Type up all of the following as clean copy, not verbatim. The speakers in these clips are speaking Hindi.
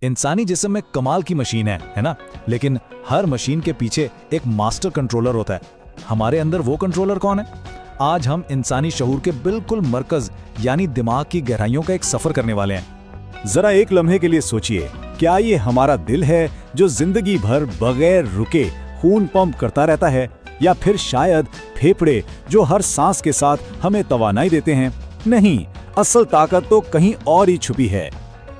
इंसानी जिस्म में कमाल की मशीन है ना? लेकिन हर मशीन के पीछे एक मास्टर कंट्रोलर होता है। हमारे अंदर वो कंट्रोलर कौन है? आज हम इंसानी शऊर के बिल्कुल मरकज यानी दिमाग की गहराइयों का एक सफर करने वाले हैं। जरा एक लम्हे के लिए सोचिए, क्या ये हमारा दिल है जो जिंदगी भर बगैर रुके खून पंप करता रहता है, या फिर शायद फेफड़े जो हर सांस के साथ हमें तवानाई देते हैं? नहीं, असल ताकत तो कहीं और ही छुपी है।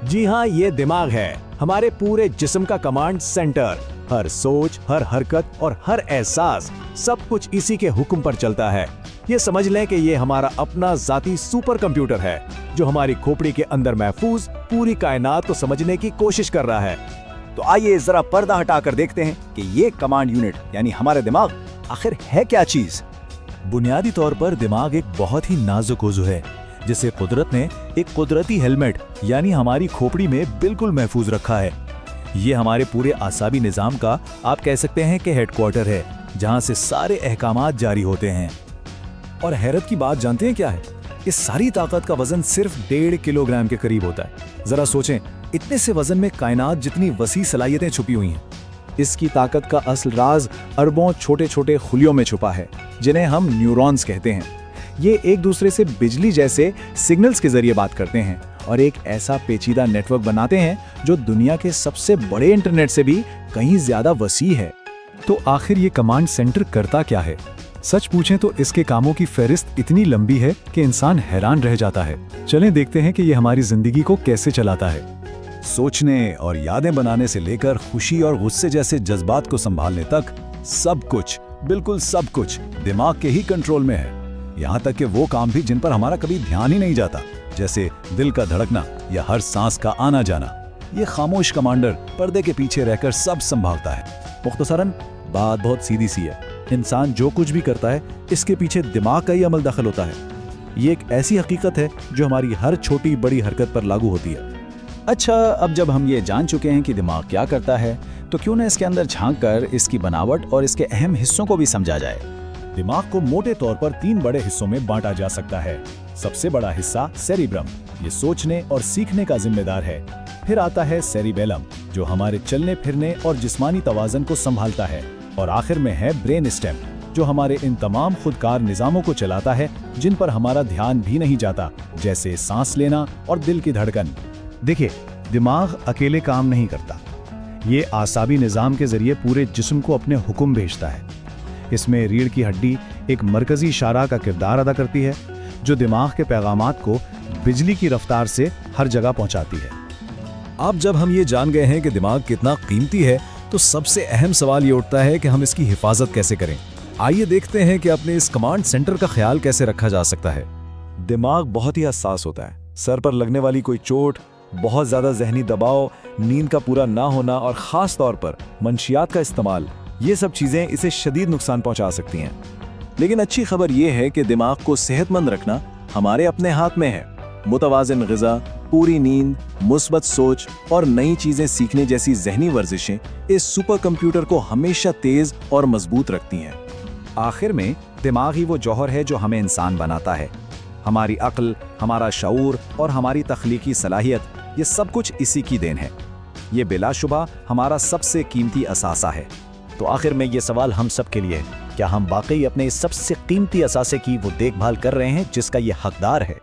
जी हाँ, ये दिमाग है, हमारे पूरे जिस्म का कमांड सेंटर। हर सोच, हर हरकत और हर एहसास, सब कुछ इसी के हुक्म पर चलता है। ये समझ लें कि ये हमारा अपना जाती सुपर कंप्यूटर है जो हमारी खोपड़ी के अंदर महफूज पूरी कायनात को समझने की कोशिश कर रहा है। तो आइए जरा पर्दा हटाकर देखते हैं कि ये कमांड यूनिट यानी हमारा दिमाग आखिर है क्या चीज। बुनियादी तौर पर दिमाग एक बहुत ही नाजुक उज़्व है जिसे कुदरत ने एक कुदरती हेलमेट यानी हमारी खोपड़ी में बिल्कुल महफूज रखा है। ये हमारे पूरे आसाबी निज़ाम का आप कह सकते हैं कि हेडक्वार्टर है, जहां से सारे अहकामात जारी होते हैं। और हैरत की बात जानते हैं क्या है? इस सारी ताकत का वजन सिर्फ 1.5 किलोग्राम के करीब होता है। जरा सोचें, इतने से वजन में कायनात जितनी वसी सलाहियतें छुपी हुई हैं। इसकी ताकत का असल राज अरबों छोटे छोटे खुलियों में छुपा है, जिन्हें हम न्यूरॉन्स कहते हैं। ये एक दूसरे से बिजली जैसे सिग्नल्स के जरिए बात करते हैं और एक ऐसा पेचीदा नेटवर्क बनाते हैं जो दुनिया के सबसे बड़े इंटरनेट से भी कहीं ज्यादा वसी है। तो आखिर ये कमांड सेंटर करता क्या है? सच पूछें तो इसके कामों की फहरिस्त इतनी लंबी है कि इंसान हैरान रह जाता है। चलें देखते हैं कि ये हमारी जिंदगी को कैसे चलाता है। सोचने और यादें बनाने से लेकर खुशी और गुस्से जैसे जज्बात को संभालने तक सब कुछ, बिल्कुल सब कुछ दिमाग के ही कंट्रोल में है। यहाँ तक कि वो काम भी जिन पर हमारा कभी ध्यान ही नहीं जाता, जैसे दिल का धड़कना या हर सांस का आना जाना। ये खामोश कमांडर पर्दे के पीछे रहकर सब संभालता है। मुख्तसरन बात बहुत सीधी सी है, इंसान जो कुछ भी करता है इसके पीछे दिमाग का ही अमल दखल होता है। ये एक ऐसी हकीकत है जो हमारी हर छोटी बड़ी हरकत पर लागू होती है। अच्छा, अब जब हम ये जान चुके हैं कि दिमाग क्या करता है, तो क्यों न इसके अंदर झांक कर इसकी बनावट और इसके अहम हिस्सों को भी समझा जाए। दिमाग को मोटे तौर पर 3 बड़े हिस्सों में बांटा जा सकता है। सबसे बड़ा हिस्सा सेरिब्रम, ये सोचने और सीखने का जिम्मेदार है। फिर आता है सेरिबेलम, जो हमारे चलने फिरने और जिस्मानी तवाज़न को संभालता है। और आखिर में है ब्रेन स्टेम, जो हमारे इन तमाम खुदकार निज़ामों को चलाता है जिन पर हमारा ध्यान भी नहीं जाता, जैसे सांस लेना और दिल की धड़कन। देखिए, दिमाग अकेले काम नहीं करता, ये आसाबी निज़ाम के जरिए पूरे जिस्म को अपने हुक्म भेजता है। इसमें रीढ़ की हड्डी एक मरकजी इशारा का किरदार अदा करती है, जो दिमाग के पैगामात को बिजली की रफ्तार से हर जगह पहुंचाती है। अब जब हम ये जान गए हैं कि दिमाग कितना कीमती है, तो सबसे अहम सवाल ये उठता है कि हम इसकी हिफाजत कैसे करें। आइए देखते हैं कि अपने इस कमांड सेंटर का ख्याल कैसे रखा जा सकता है। दिमाग बहुत ही हसास होता है। सर पर लगने वाली कोई चोट, बहुत ज्यादा जहनी दबाव, नींद का पूरा ना होना और खास तौर पर मंशियात का इस्तेमाल, ये सब चीजें इसे शदीद नुकसान पहुंचा सकती हैं। लेकिन अच्छी खबर यह है कि दिमाग को सेहतमंद रखना हमारे अपने हाथ में है। मुतवाज़िन ग़िज़ा, पूरी नींद, मुस्बत सोच और नई चीजें सीखने जैसी जहनी वर्जिशें इस सुपर कंप्यूटर को हमेशा तेज और मजबूत रखती हैं। आखिर में दिमाग ही वो जौहर है जो हमें इंसान बनाता है। हमारी अक्ल, हमारा शऊर और हमारी तख्लीकी सलाहियत, ये सब कुछ इसी की देन है। ये बिलाशुबा हमारा सबसे कीमती असासा है। तो आखिर में ये सवाल हम सब के लिए है, क्या हम वाकई अपने इस सबसे कीमती असासे की वो देखभाल कर रहे हैं जिसका ये हकदार है?